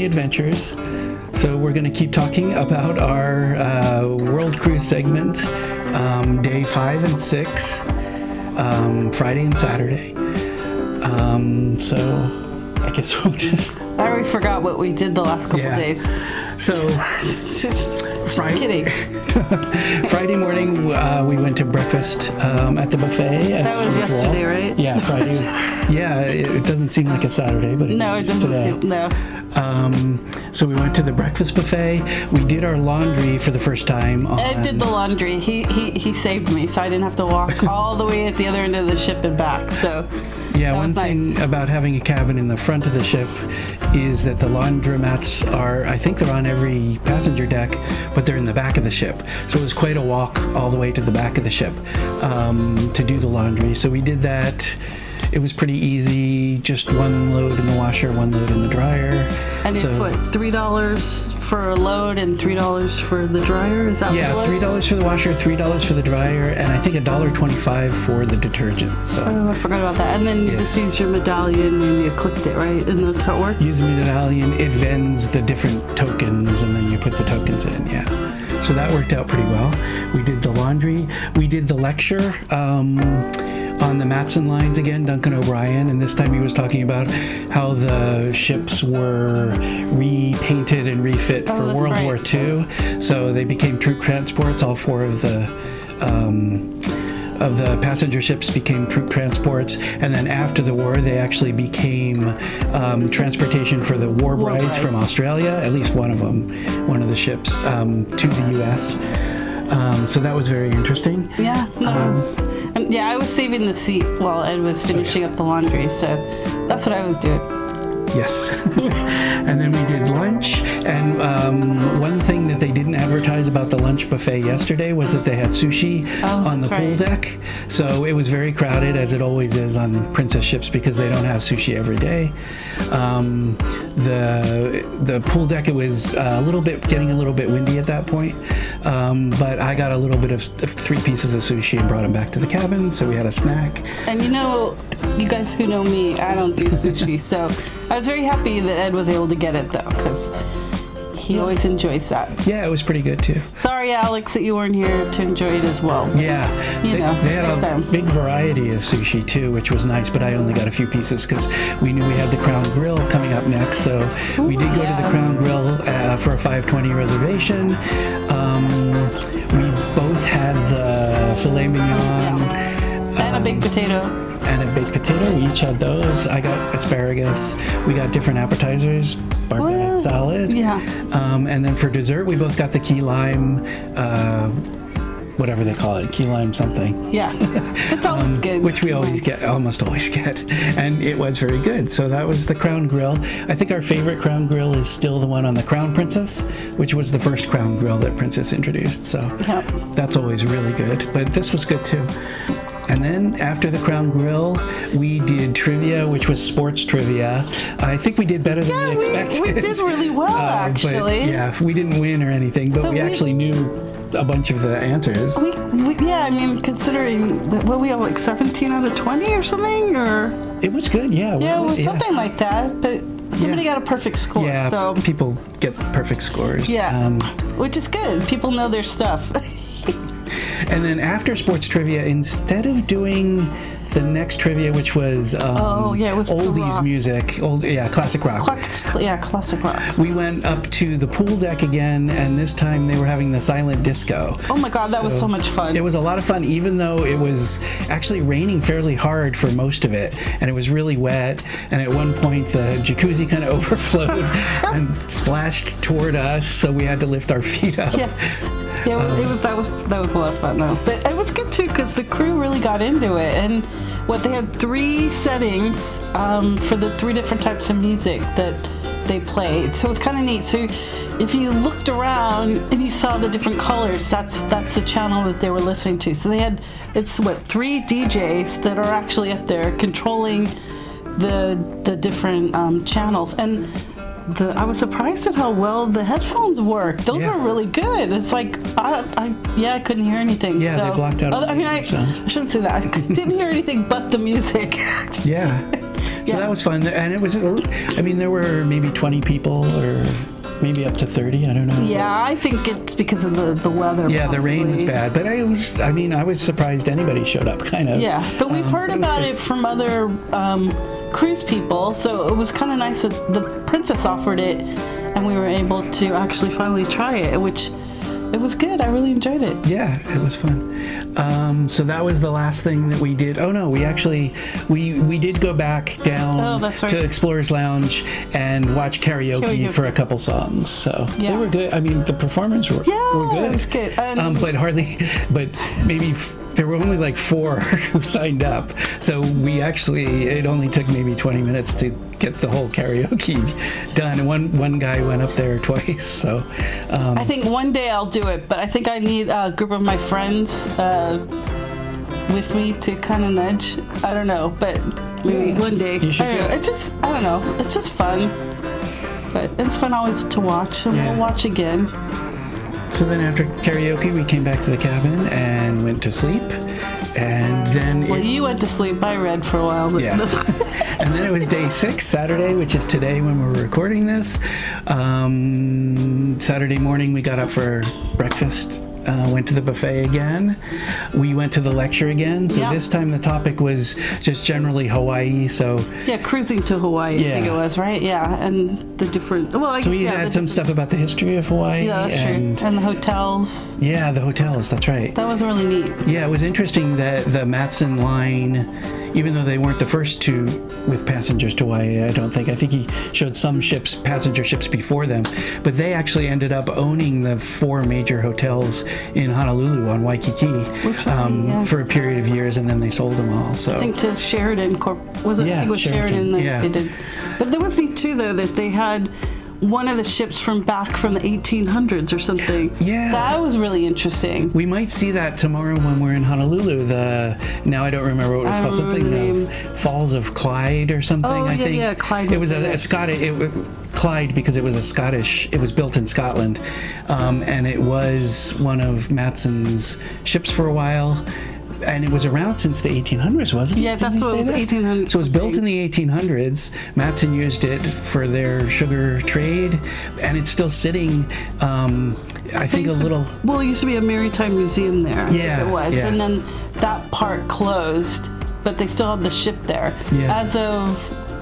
Family Adventures. So we're going to keep talking about our World Cruise segment, day 5 and 6, Friday and Saturday. So I guess we'll just... I already forgot what we did the last couple days. So just kidding. Friday morning, we went to breakfast at the buffet. That was yesterday, right? Yeah, Friday. Yeah, it doesn't seem like a Saturday, but no, it doesn't seem. No. So we went to the breakfast buffet. We did our laundry for the first time. Ed did the laundry. He saved me, so I didn't have to walk all the way at the other end of the ship and back. So yeah, one thing about having a cabin in the front of the ship is that the laundromats are, I think they're on every passenger deck, but they're in the back of the ship. So it was quite a walk all the way to the back of the ship to do the laundry. So we did that. It was pretty easy, just one load in the washer, one load in the dryer. And it's what, $3 for a load and $3 for the dryer? Is that what it was? $3 for the washer, $3 for the dryer, and I think $1.25 for the detergent. So I forgot about that. And then you just use your medallion and you clicked it, right? And that's how it works? Use the medallion, it vends the different tokens, and then you put the tokens in, So that worked out pretty well. We did the laundry. We did the lecture on the Matson lines again, Duncan O'Brien, and this time he was talking about how the ships were repainted and refit for World War II. So they became troop transports. All 4 of the passenger ships became troop transports, and then after the war they actually became transportation for the war brides from Australia, at least one of the ships, to the US. So that was very interesting. Yeah, I was saving the seat while Ed was finishing up the laundry, so that's what I was doing. Yes. And then we did lunch, and one thing that they didn't advertise about the lunch buffet yesterday was that they had sushi on the pool deck. So it was very crowded, as it always is on Princess ships, because they don't have sushi every day. The pool deck, it was getting a little bit windy at that point, but I got a little bit of 3 pieces of sushi and brought them back to the cabin, so we had a snack. And you guys who know me, I don't do sushi, so I was very happy that Ed was able to get it, though, because he always enjoys that. Yeah, it was pretty good, too. Sorry, Alex, that you weren't here to enjoy it as well. Yeah. They had a big variety of sushi, too, which was nice, but I only got a few pieces because we knew we had the Crown Grill coming up next, so we did go to the Crown Grill for a 5:20 reservation. We both had the filet mignon. And a baked potato. And a baked potato. We each had those. I got asparagus. We got different appetizers. Barbecue salad. Yeah. And then for dessert, we both got the key lime, whatever they call it, key lime something. Yeah. It's always good. Which we almost always get. And it was very good. So that was the Crown Grill. I think our favorite Crown Grill is still the one on the Crown Princess, which was the first Crown Grill that Princess introduced. So that's always really good. But this was good too. And then after the Crown Grill, we did trivia, which was sports trivia. I think we did better than we expected. We did really well, actually. But, we didn't win or anything, but we actually knew a bunch of the answers. Considering, what we have, like 17 out of 20 or something? Or it was good, yeah. It was something like that, but somebody got a perfect score. Yeah, so people get perfect scores. Yeah, which is good. People know their stuff. And then after sports trivia, instead of doing the next trivia, which was it was oldies music, classic rock. Classic rock. We went up to the pool deck again, and this time they were having the silent disco. Oh my God, that was so much fun. It was a lot of fun, even though it was actually raining fairly hard for most of it, and it was really wet, and at one point the jacuzzi kind of overflowed and splashed toward us, so we had to lift our feet up. Yeah, that was a lot of fun though. But it was good too because the crew really got into it, and they had 3 settings for the 3 different types of music that they played. So it was kind of neat. So if you looked around and you saw the different colors, that's the channel that they were listening to. So they had 3 DJs that are actually up there controlling the different channels. And I was surprised at how well the headphones worked. Those were really good. It's like I couldn't hear anything. Yeah, they blocked out. I shouldn't say that. I didn't hear anything but the music. Yeah. So that was fun, and it was. I mean, there were maybe 20 people, or maybe up to 30. I don't know. Yeah, I think it's because of the weather. Yeah, the rain was possibly. bad, but I was surprised anybody showed up, kind of. Yeah, but we've heard but it was about good. it from other cruise people, so it was kind of nice that the Princess offered it, and we were able to actually finally try it, which it was good. I really enjoyed it. Yeah, it was fun. So that was the last thing that we did. Oh no, we actually we did go back down that's right. to Explorers Lounge and watch karaoke Karaoke. for a couple songs. So Yeah. they were good. I mean, the performers were good. It was good. And But maybe there were only like 4 who signed up. So it only took maybe 20 minutes to get the whole karaoke done. And one guy went up there twice. So I think one day I'll do it, but I think I need a group of my friends with me to kind of nudge. I don't know, but maybe one day. You should I don't do know. it. I don't know. It's just fun. But it's fun always to watch, and Yeah. we'll watch again. So then after karaoke, we came back to the cabin and went to sleep. And then Well, you went to sleep. I read for a while, but yeah. And then it was day 6, Saturday, which is today when we're recording this. Saturday morning, we got up for breakfast. Went to the buffet again. We went to the lecture again. So Yeah. this time the topic was just generally Hawaii. So yeah, cruising to Hawaii, I think Yeah. it was, right? Yeah, and the different. Well, I we guess, yeah, had the some different- stuff about the history of Hawaii. Yeah, that's and, true. And the hotels. Yeah, the hotels. That's right. That was really neat. Yeah, it was interesting that the Matson line, even though they weren't the first two with passengers to Hawaii, I don't think. I think he showed some passenger ships before them, but they actually ended up owning the 4 major hotels in Honolulu on Waikiki Which I think, yeah. for a period of years, and then they sold them all. So I think to Sheridan was it? Yeah, I think it was Sheridan that yeah. they did. But there was neat too, though, that they had one of the ships from the 1800s or something. Yeah. That was really interesting. we might see that tomorrow when we're in Honolulu. Now I don't remember what it was I called. don't remember Something the of Falls of Clyde or something. Oh, I yeah, think. yeah, Clyde It was was in a it. Scottish. Clyde because it was a Scottish. It was built in Scotland, and it was one of Matson's ships for a while. And it was around since the 1800s, wasn't it? Yeah, Didn't that's he what say it was, that? 1800s. So it was built in the 1800s. Matson used it for their sugar trade, and it's still sitting. I think a little. Well, it used to be a maritime museum there. I think Yeah, it was, yeah. and then that part closed, but they still have the ship there. Yeah. As of,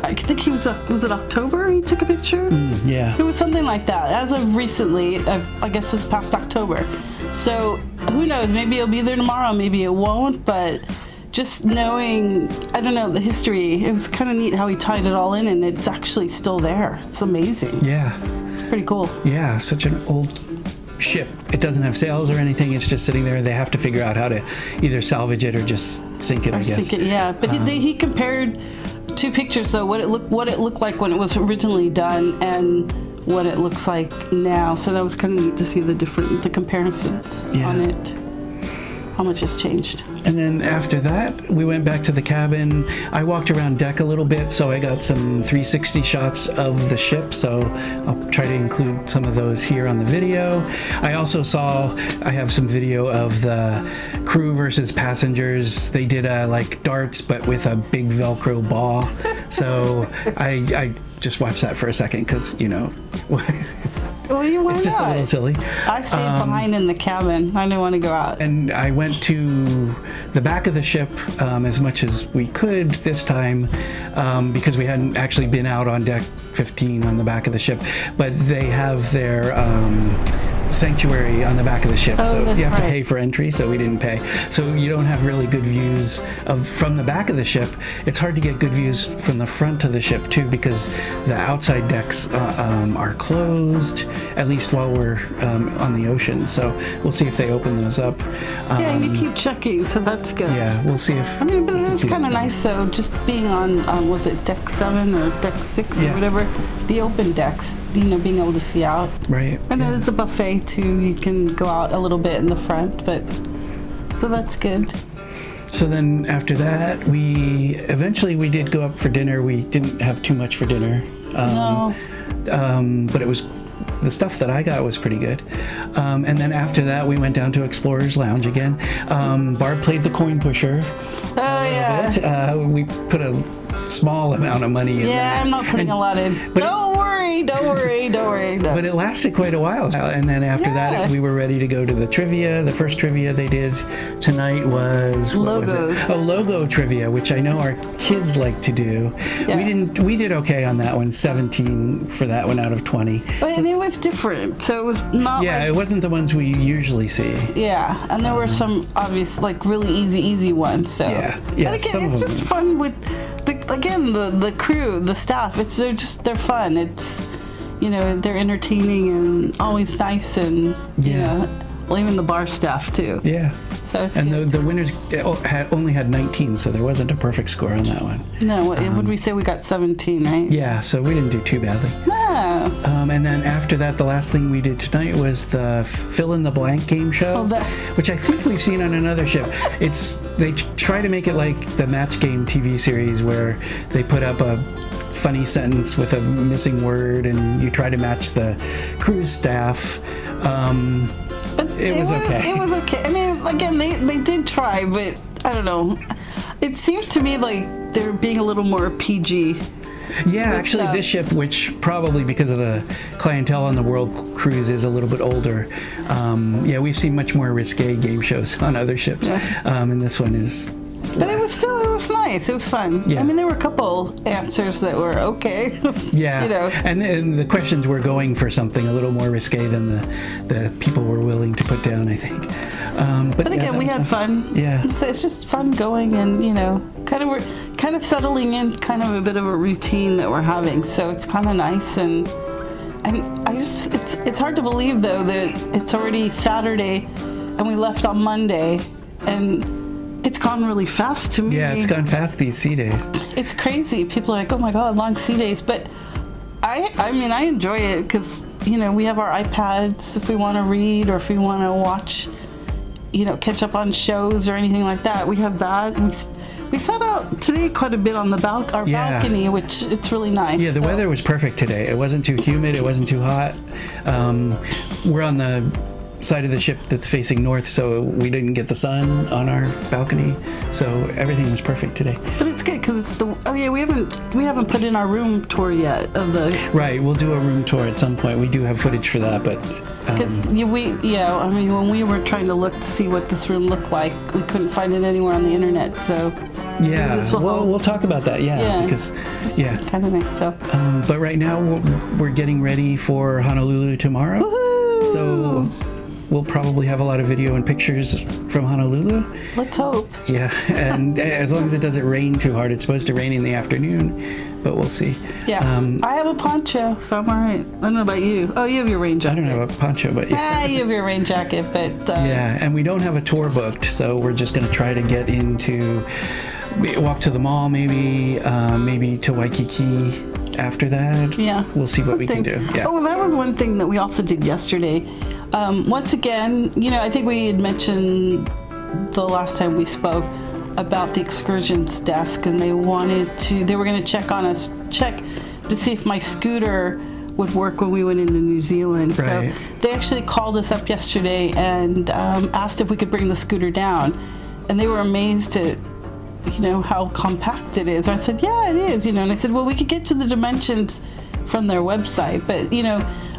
I think was it October? He took a picture. Yeah. It was something like that. As of recently, I guess this past October. So who knows? Maybe it'll be there tomorrow. Maybe it won't. But just knowing, I don't know, the history. It was kind of neat how he tied it all in, and it's actually still there. It's amazing. Yeah. It's pretty cool. Yeah, such an old ship. It doesn't have sails or anything. It's just sitting there. They have to figure out how to either salvage it or just sink it, I guess. Yeah, but he compared 2 pictures, though, what it looked like when it was originally done and what it looks like now. So that was kind of neat to see the comparisons Yeah. on it. How much has changed. And then after that, we went back to the cabin. I walked around deck a little bit, so I got some 360 shots of the ship. So I'll try to include some of those here on the video. I also I have some video of the crew versus passengers. They did like darts, but with a big Velcro ball. So I just watched that for a second because, Well, why it's just a not? little silly. I stayed behind in the cabin. I didn't want to go out. And I went to the back of the ship as much as we could this time because we hadn't actually been out on deck 15 on the back of the ship. But they have their sanctuary on the back of the ship, Oh, so that's you have to right. pay for entry, so we didn't pay. So you don't have really good views from the back of the ship. It's hard to get good views from the front of the ship too because the outside decks are closed, at least while we're on the ocean. So we'll see if they open those up. Yeah, you keep checking, so that's good. Yeah, we'll see if. I mean, but it is kind of nice, so just being on, was it deck 7 or deck 6 Yeah. or whatever, the open decks, being able to see out. Right. And yeah. then it's a buffet too. You can go out a little bit in the front, but so that's good. So then after that, we did go up for dinner. We didn't have too much for dinner. No. But it was the stuff that I got was pretty good. And then after that, we went down to Explorers Lounge again. Barb played the coin pusher. Oh yeah. bit. We put a small amount of money in Yeah, that. I'm not putting a lot in. but- Don't worry. No. But it lasted quite a while. And then after that, Yeah. we were ready to go to the trivia. The first trivia they did tonight was... what was it? Logos. Logo trivia, which I know our kids like to do. Yeah. We did okay on that one, 17 for that one out of 20. And it was different. So it was not Yeah, like... it wasn't the ones we usually see. Yeah, and there were some obvious, like really easy ones. So Yeah. but Yeah, again, some of it's them- just fun with the crew, the staff. They're fun. It's they're entertaining and always nice, and Yeah. well, even the bar staff too. Yeah. So it's And good. the winners only had 19, so there wasn't a perfect score on that one. No, what would we say? We got 17, right? Yeah, so we didn't do too badly. No. And then after that, the last thing we did tonight was the fill in the blank game show, which I think we've seen on another ship. They try to make it like the Match Game TV series where they put up a funny sentence with a missing word and you try to match the cruise staff. But it was okay. It was okay. I mean, again, they did try, but I don't know. It seems to me like they're being a little more PG. Yeah, actually, stuff. this ship, which probably because of the clientele on the World Cruise is a little bit older, we've seen much more risque game shows on other ships, and this one is. But it was nice. It was fun. Yeah. I mean, there were a couple answers that were okay. Yeah, and the questions were going for something a little more risque than the people were willing to put down, I think. But again, we had fun. Yeah. It's just fun going, and we're kind of settling in, kind of a bit of a routine that we're having. So it's kind of nice, and it's hard to believe though that it's already Saturday, and we left on Monday, and it's gone really fast to me. Yeah, it's gone fast these sea days. It's crazy. People are like, "Oh my God, long sea days," but I mean, I enjoy it because we have our iPads if we want to read or if we want to watch, catch up on shows or anything like that. We have that. We sat out today quite a bit on the balcony, which it's really nice. Yeah, the weather was perfect today. It wasn't too humid. It wasn't too hot. We're on the side of the ship that's facing north, so we didn't get the sun on our balcony. So everything was perfect today. But it's good because it's we haven't put in our room tour yet of the. Right, we'll do a room tour at some point. We do have footage for that, but. Because I mean, when we were trying to look to see what this room looked like, we couldn't find it anywhere on the internet. So yeah, this will help. we'll talk about that. Yeah, because kind of nice stuff. But right now we're getting ready for Honolulu tomorrow. Woohoo! So we'll probably have a lot of video and pictures from Honolulu. Let's hope. Yeah, and as long as it doesn't rain too hard. It's supposed to rain in the afternoon, but we'll see. Yeah, I have a poncho, so I'm all right. I don't know about you. Oh, you have your rain jacket. I don't know about poncho, but yeah. You have your rain jacket, but... yeah, and we don't have a tour booked, so we're just going to try to get walk to the mall maybe, maybe to Waikiki after that. Yeah. We'll see what we can do. Yeah. Oh, that was one thing that we also did yesterday. Once again, I think we had mentioned the last time we spoke about the excursions desk, and they were going to check to see if my scooter would work when we went into New Zealand. Right. So they actually called us up yesterday and asked if we could bring the scooter down, and they were amazed at how compact it is. I said, yeah, it is, and I said, well, we could get to the dimensions from their website, but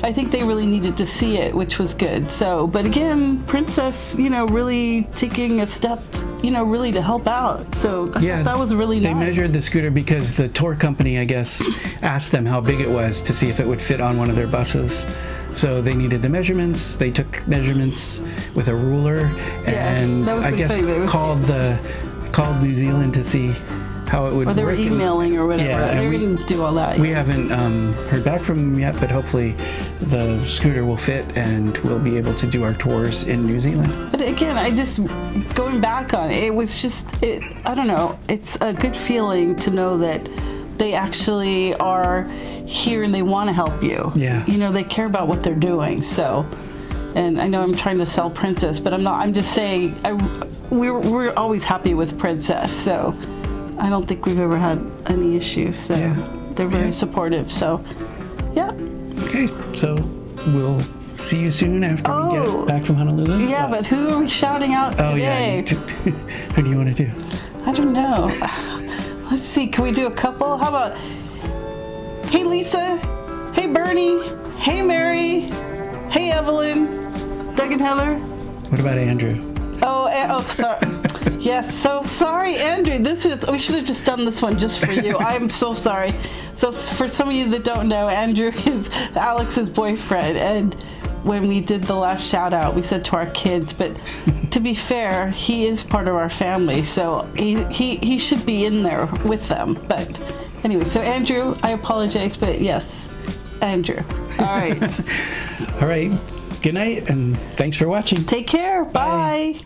I think they really needed to see it, which was good. So, but again, Princess, really taking a step, really to help out. So that was really They nice. measured the scooter because the tour company, I guess, asked them how big it was to see if it would fit on one of their buses. So they needed the measurements. They took measurements with a ruler, and that was I pretty guess funny. called New Zealand to see how it would work. Or they were emailing or whatever. Yeah, they didn't do all that. We haven't heard back from them yet, but hopefully the scooter will fit and we'll be able to do our tours in New Zealand. But again, going back on it, it was just, I don't know, it's a good feeling to know that they actually are here and they want to help you. Yeah. They care about what they're doing. So, and I know I'm trying to sell Princess, but I'm just saying, we're always happy with Princess. So I don't think we've ever had any issues. So they're very supportive. So, yeah. Okay, so we'll see you soon after we get back from Honolulu. Yeah, but who are we shouting out today? Yeah. Who do you want to do? I don't know. Let's see. Can we do a couple? How about, hey Lisa, hey Bernie, hey Mary, hey Evelyn, Doug and Heather. What about Andrew? Oh, sorry. Yes, so sorry, Andrew. We should have just done this one just for you. I'm so sorry. So for some of you that don't know, Andrew is Alex's boyfriend, and when we did the last shout out, we said to our kids, but to be fair, he is part of our family, so he should be in there with them. But anyway, so Andrew, I apologize, but yes, Andrew. All right. All right. Good night, and thanks for watching. Take care. Bye.